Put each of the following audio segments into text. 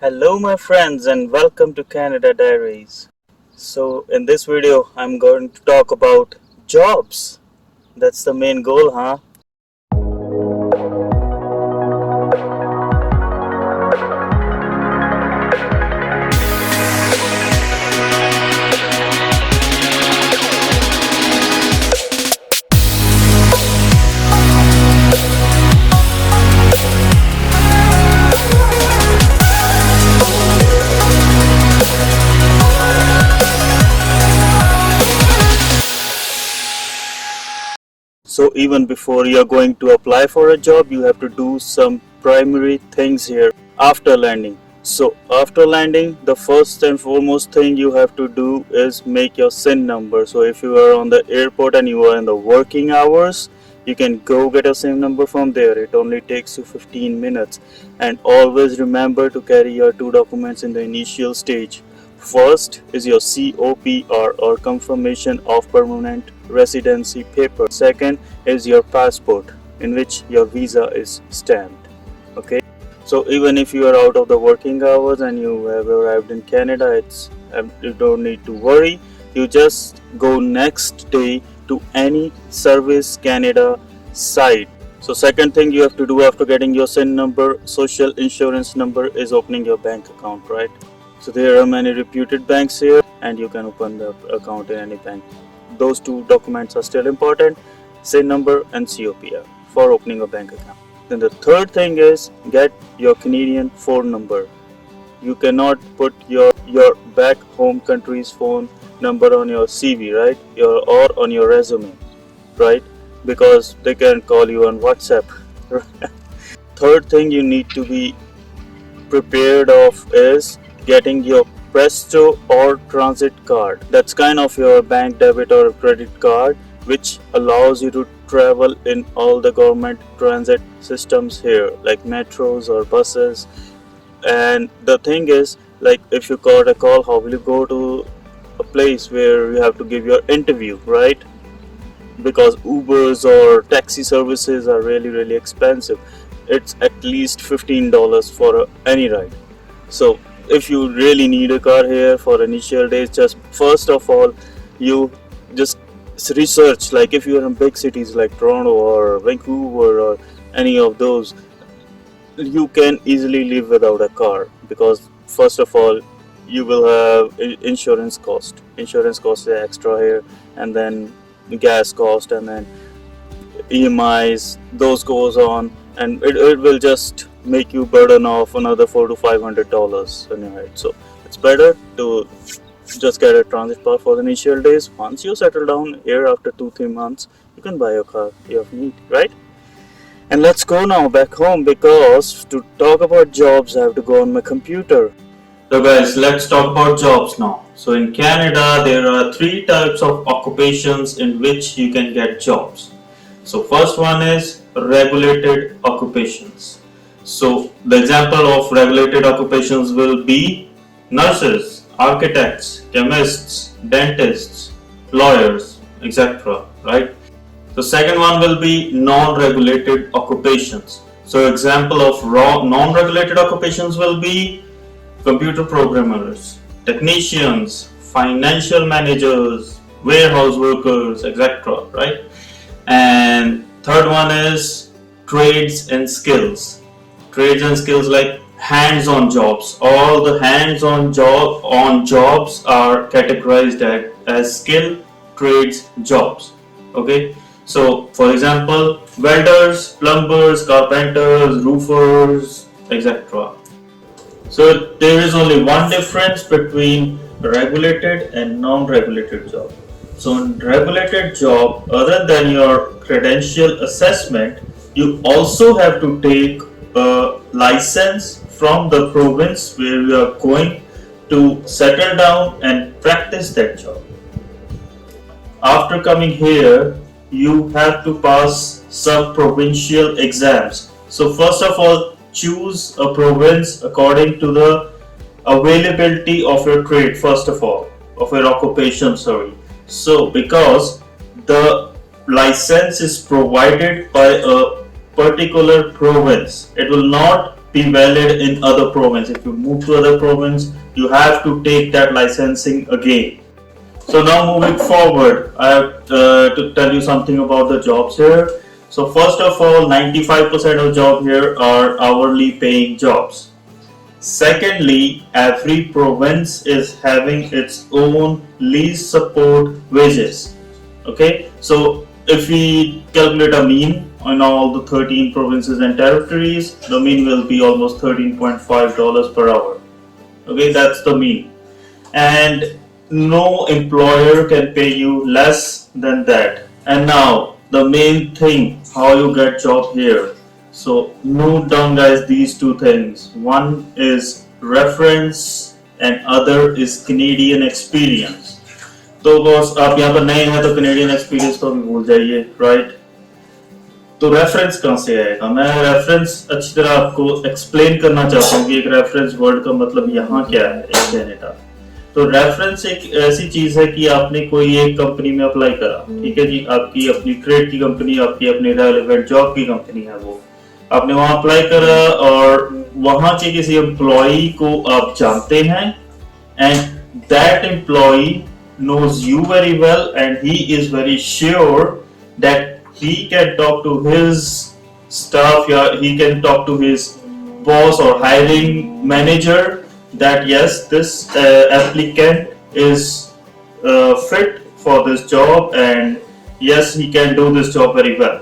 Hello, my friends, and welcome to Canada Diaries. So, in this video, I'm going to talk about jobs. That's the main goal, huh? So, even before you're going to apply for a job, you have to do some primary things here after landing. So, after landing, the first and foremost thing you have to do is make your SIN number. So, if you are on the airport and you are in the working hours, you can go get a SIM number from there. It only takes you 15 minutes. And always remember to carry your two documents in the initial stage. First is your COPR or confirmation of permanent residency paper. Second is your passport in which your visa is stamped. Okay, so even if you are out of the working hours and you have arrived in Canada, you don't need to worry. You just go next day to any Service Canada site. So second thing you have to do after getting your SIN number, social insurance number, is opening your bank account, right? So there are many reputed banks here and you can open the account in any bank. Those two documents are still important, SIN number and COPR, for opening a bank account. Then the third thing is get your Canadian phone number. You cannot put your back home country's phone number on your CV, right? Or on your resume, right? Because they can call you on WhatsApp. Third thing you need to be prepared of is getting your Presto or transit card. That's kind of your bank debit or credit card which allows you to travel in all the government transit systems here, like metros or buses. And the thing is, like, if you got a call, how will you go to a place where you have to give your interview, right? Because Ubers or taxi services are really expensive. It's at least $15 for any ride. So if you really need a car here for initial days, just first of all you just research, like if you are in big cities like Toronto or Vancouver or any of those, you can easily live without a car, because first of all you will have insurance cost is extra here, and then gas cost, and then EMIs, those goes on, and it will just make you burden off another $400 to $500 on your head. So it's better to just get a transit car for the initial days. Once you settle down here after 2-3 months, you can buy a car you have need, right? And let's go now back home, because to talk about jobs I have to go on my computer. So guys, let's talk about jobs now. So in Canada there are three types of occupations in which you can get jobs. So first one is regulated occupations. So the example of regulated occupations will be nurses, architects, chemists, dentists, lawyers, etc. Right? The second one will be non-regulated occupations. So example of non-regulated occupations will be computer programmers, technicians, financial managers, warehouse workers, etc. Right? And third one is trades and skills. Trades and skills like hands-on jobs. All the hands-on jobs are categorized as skill trades jobs. Okay, so for example, welders, plumbers, carpenters, roofers, etc. So there is only one difference between regulated and non-regulated job. So in regulated job, other than your credential assessment, you also have to take a license from the province where you are going to settle down and practice that job. After coming here, you have to pass some provincial exams. So first of all, choose a province according to the availability of your trade, first of all, of your occupation, sorry. So because the license is provided by a particular province, it will not be valid in other province. If you move to other province, you have to take that licensing again. So now moving forward, I have to tell you something about the jobs here. So first of all, 95% of jobs here are hourly paying jobs. Secondly, every province is having its own least support wages. Okay, so if we calculate a mean on all the 13 provinces and territories, the mean will be almost $13.5 per hour. Okay, that's the mean. And no employer can pay you less than that. And now the main thing, how you get job here. So note down guys these two things. One is reference and other is Canadian experience. तो boss आप यहाँ पर नए हैं तो Canadian experience तो अभी भूल जाइए, राइट? तो रेफरेंस कहाँ से आएगा? मैं रेफरेंस अच्छी तरह आपको एक्सप्लेन करना चाहता हूँ कि एक रेफरेंस वर्ड का मतलब यहाँ क्या है एक कैनेडा। तो रेफरेंस एक ऐसी चीज है कि आपने कोई एक कंपनी में अप्लाई करा, ठीक है जी, आपकी अपनी ट्रेड की कंपनी, आपकी अपनी रेलेवेंट जॉब की कंपनी है, वो आपने वहां अप्लाई करा और वहां के किसी एम्प्लॉई को आप जानते हैं and that employee knows you very well and he is very sure that he can talk to his staff, he can talk to his boss or hiring manager that yes, this applicant is fit for this job and yes, he can do this job very well.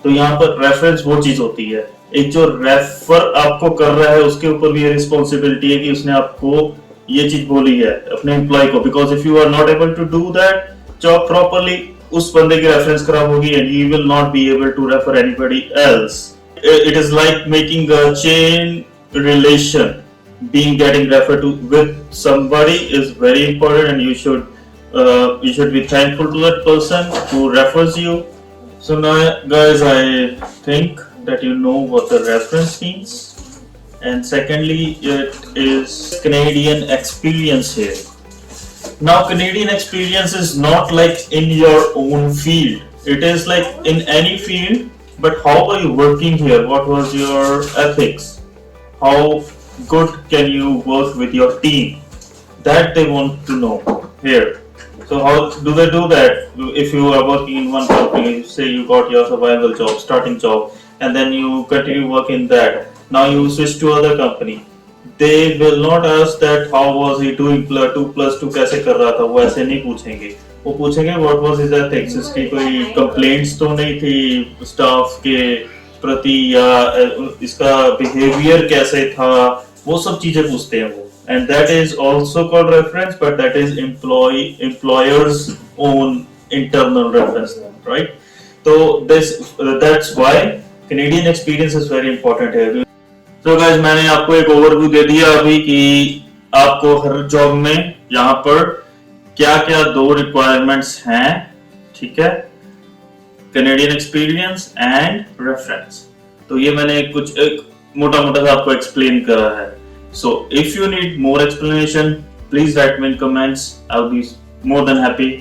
तो यहाँ पर reference वो चीज होती है, एक जो refer आपको कर रहा है उसके ऊपर भी ये रिस्पॉन्सिबिलिटी है कि उसने आपको ये चीज बोली है अपने एम्प्लॉय को, because if you are not able to do that job properly, उस बंदे की रेफरेंस खराब होगी and he will not be able to refer anybody else. It is like making a chain relation. Being getting referred to with somebody is very important and you should be thankful to that person who refers you. So now guys, I think that you know what the reference means. And secondly, it is Canadian experience here. Now Canadian experience is not like in your own field. It is like in any field, but how are you working here? What was your ethics? How good can you work with your team? That they want to know here. So how do they do that? If you are working in one company, say you got your survival job, starting job, and then you continue work in that. Now you switch to other company. They will not ask that how was he doing 2+2 कैसे कर रहा था, वो ऐसे नहीं पूछेंगे. वो पूछेंगे what was his ethics, इसकी कोई complaints तो नहीं थी staff के प्रति या इसका behavior कैसे था, वो सब चीजें पूछते हैं वो. And that is also called reference, but that is employer's own internal reference, right? So that's why Canadian experience is very important here. So guys, मैंने आपको एक ओवरव्यू दे दिया अभी कि आपको हर जॉब में यहाँ पर क्या क्या दो रिक्वायरमेंट्स हैं, ठीक है? Canadian experience and reference. तो ये मैंने कुछ एक मोटा सा आपको एक्सप्लेन करा है. So if you need more explanation, please write me in comments. I'll be more than happy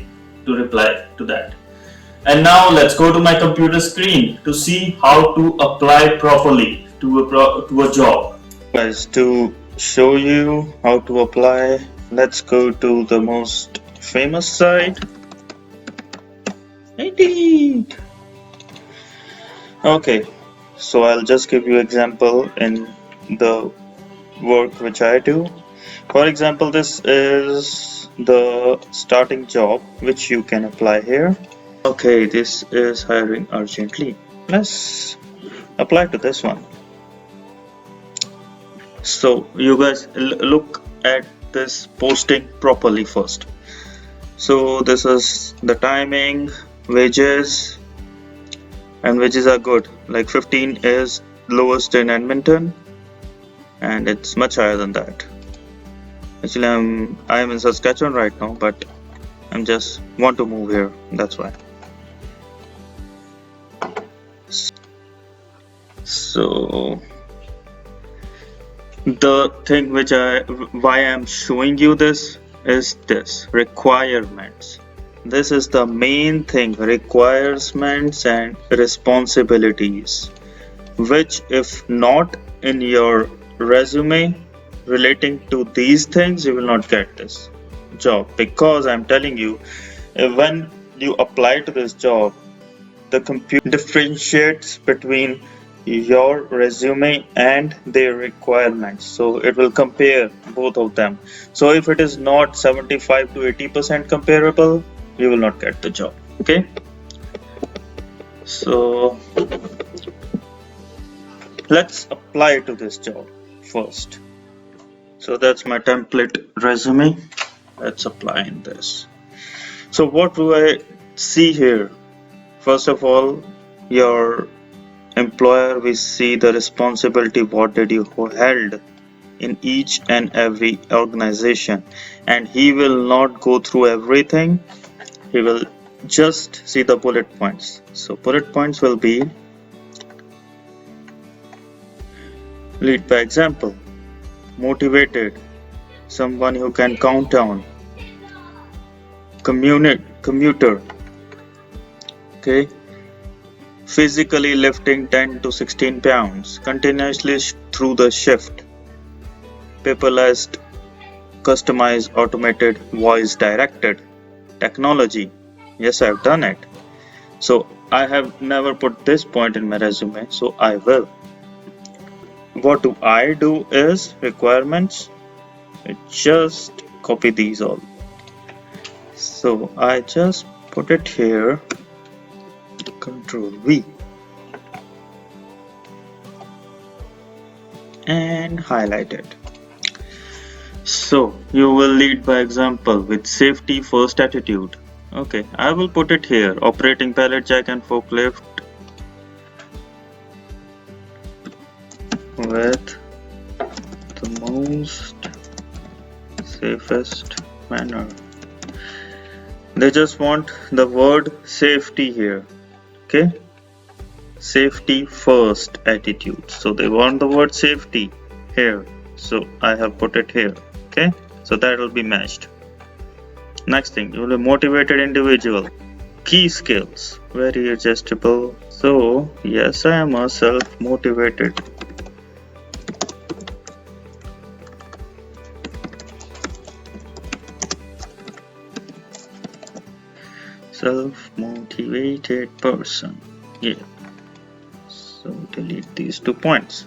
to reply to that. And now let's go to my computer screen to see how to apply properly to a job. Guys, to show you how to apply, let's go to the most famous site. Indeed. Okay, so I'll just give you example in the work which I do. For example, this is the starting job which you can apply here. Okay, this is hiring urgently. Let's apply to this one. So you guys look at this posting properly first. So this is the timing, wages, and wages are good. Like 15 is lowest in Edmonton, and it's much higher than that. Actually, I am in Saskatchewan right now, but I'm just want to move here. That's why. So the thing why I'm showing you this is this requirements. This is the main thing, requirements and responsibilities, which if not in your resume relating to these things, you will not get this job, because I'm telling you, when you apply to this job, the computer differentiates between your resume and their requirements, so it will compare both of them. So if it is not 75 to 80% comparable, you will not get the job. Okay, so let's apply to this job first. So that's my template resume. Let's apply in this. So what do I see here? First of all, your employer, we see the responsibility, what did you held in each and every organization, and he will not go through everything, he will just see the bullet points. So bullet points will be: lead by example, motivated, someone who can count down, commuter, okay, physically lifting 10 to 16 pounds continuously through the shift, paperless, customized, automated, voice directed, technology. Yes, I've done it. So I have never put this point in my resume, so I will. What do I do is requirements, I just copy these all. So I just put it here, Control V, and highlight it. So you will lead by example with safety first attitude. Okay, I will put it here, operating pallet jack and forklift with the most safest manner. They just want the word safety here. Okay, safety first attitude, so they want the word safety here, so I have put it here. Okay, so that will be matched. Next thing, you will be motivated individual, key skills, very adjustable. So yes, I am a self-motivated person. Yeah, so delete these 2 points.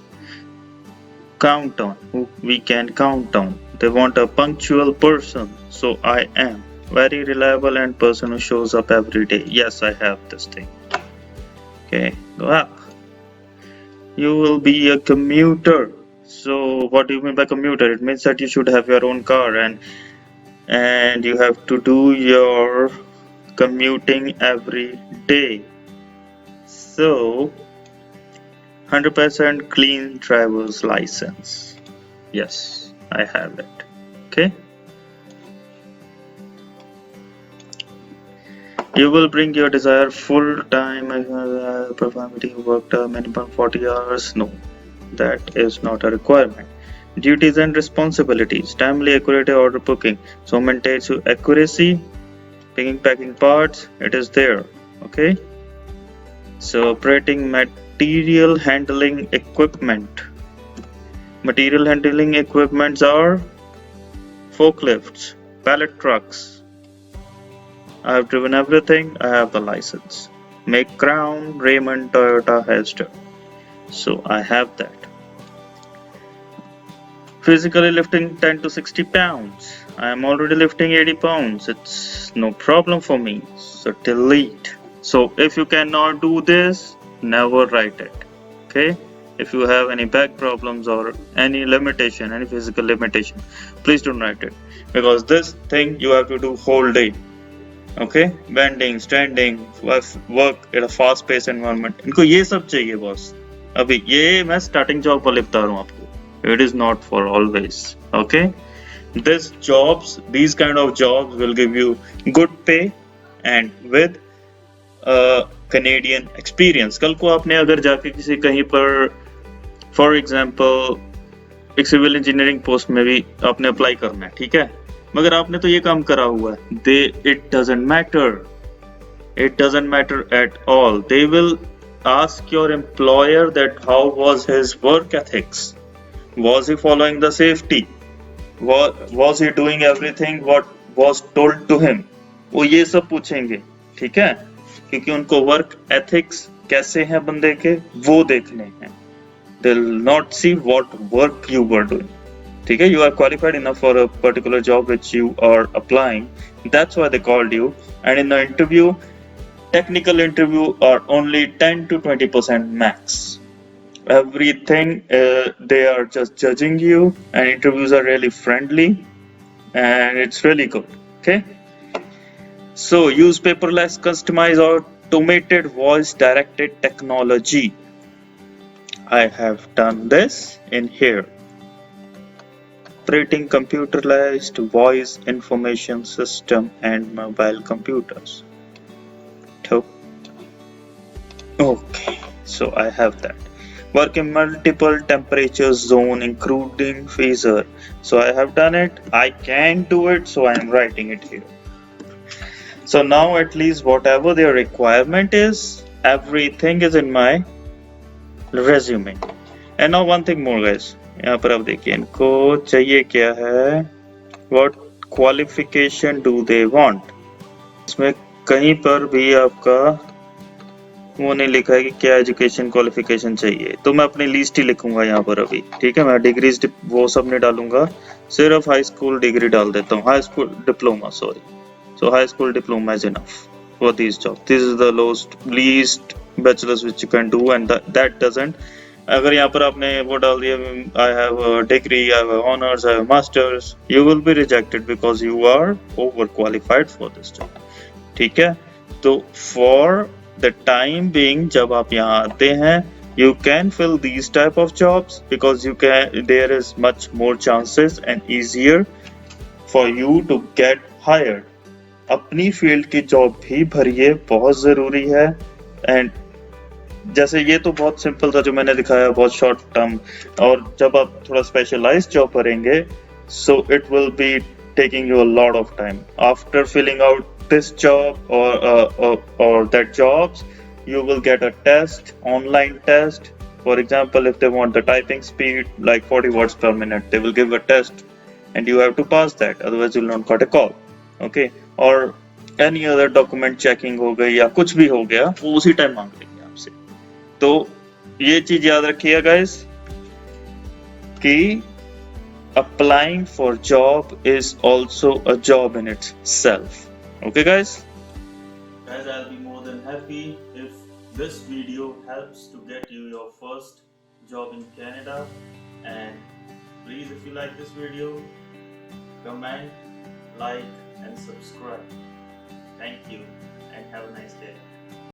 Count on, who we can count on. They want a punctual person, so I am very reliable and person who shows up every day. Yes, I have this thing. Okay, go up. You will be a commuter. So what do you mean by commuter? It means that you should have your own car and you have to do your commuting every day. So 100% clean driver's license. Yes, I have it. Okay, you will bring your desired full-time performance work minimum 40 hours. No, that is not a requirement. Duties and responsibilities, timely accurate order booking, so maintains accuracy, picking packing parts, it is there. Okay, so operating material handling equipment. Material handling equipments are forklifts, pallet trucks. I have driven everything, I have the license. Make Crown, Raymond, Toyota, Hester. So I have that. Physically lifting 10 to 60 pounds. I am already lifting 80 pounds. It's no problem for me. So delete. So if you cannot do this, never write it. Okay? If you have any back problems or any limitation, any physical limitation, please don't write it. Because this thing you have to do whole day. Okay? Bending, standing, work at a fast paced environment. इनको ये सब चाहिए boss. अभी ये मैं starting job वाले बता रहा हूँ आपको. It is not for always. Okay? These kind of jobs will give you good pay and with Canadian experience. कल को आपने अगर जाके किसी कहीं पर for example एक सिविल इंजीनियरिंग पोस्ट में भी आपने अप्लाई करना है, ठीक है, मगर आपने तो ये काम करा हुआ है, it doesn't matter at all. They will ask your employer that how was his work ethics, was he following the safety, was he doing everything what was told to him, वो ये सब पूछेंगे, ठीक है, क्योंकि उनको वर्क एथिक्स कैसे हैं बंदे के वो देखने हैं, they'll not see what work you were doing, ठीक है, you are qualified enough for a particular job which you are applying, that's why they called you. And in the interview, technical interview are only 10 to 20% max, everything they are just judging you, and interviews are really friendly and it's really good. Okay, so use paperless, customized, or automated voice directed technology. I have done this in here. Operating computerized voice information system and mobile computers. Okay, so I have that. Work in multiple temperature zone including freezer. So I have done it. I can do it, so I am writing it here. So now at least whatever their requirement is, everything is in my resume. And now one thing more guys, यहाँ पर आप देखिए इनको चाहिए क्या है, what qualification do they want. इसमें कहीं पर भी आपका वो नहीं लिखा है कि क्या एजुकेशन क्वालिफिकेशन चाहिए, तो मैं अपनी लिस्ट ही लिखूंगा यहाँ पर अभी, ठीक है, मैं डिग्रीज वो सब नहीं डालूंगा, सिर्फ हाई स्कूल डिग्री डाल देता हूँ, high school diploma, sorry, so high school diploma is enough for this job, this is the least bachelors which you can do, and that doesn't, अगर यहाँ पर आपने वो डाल दिया I have degree, I have honours, I have masters, you will be rejected because you are over qualified for this job, ठीक है। तो फॉर the time being जब आप यहाँ आते हैं, you can fill these type of jobs because there is much more chances and easier for you to get hired. अपनी field की जॉब भी भरिए, बहुत जरूरी है। एंड जैसे ये तो बहुत सिंपल था जो मैंने दिखाया, बहुत शॉर्ट टर्म, और जब आप थोड़ा स्पेशलाइज्ड जॉब भरेंगे, so it will be taking you a lot of time. After filling out this job or that jobs, you will get a test, online test. For example, if they want the typing speed like 40 words per minute, they will give a test and you have to pass that, otherwise you will not get a call. Okay, or any other document checking हो गई या कुछ भी हो गया, वो उसी time मांग लेंगे आपसे। तो ये चीज याद रखिए guys कि applying for job is also a job in itself. Okay guys, I'll be more than happy if this video helps to get you your first job in Canada, and please, if you like this video, comment, like and subscribe. Thank you and have a nice day.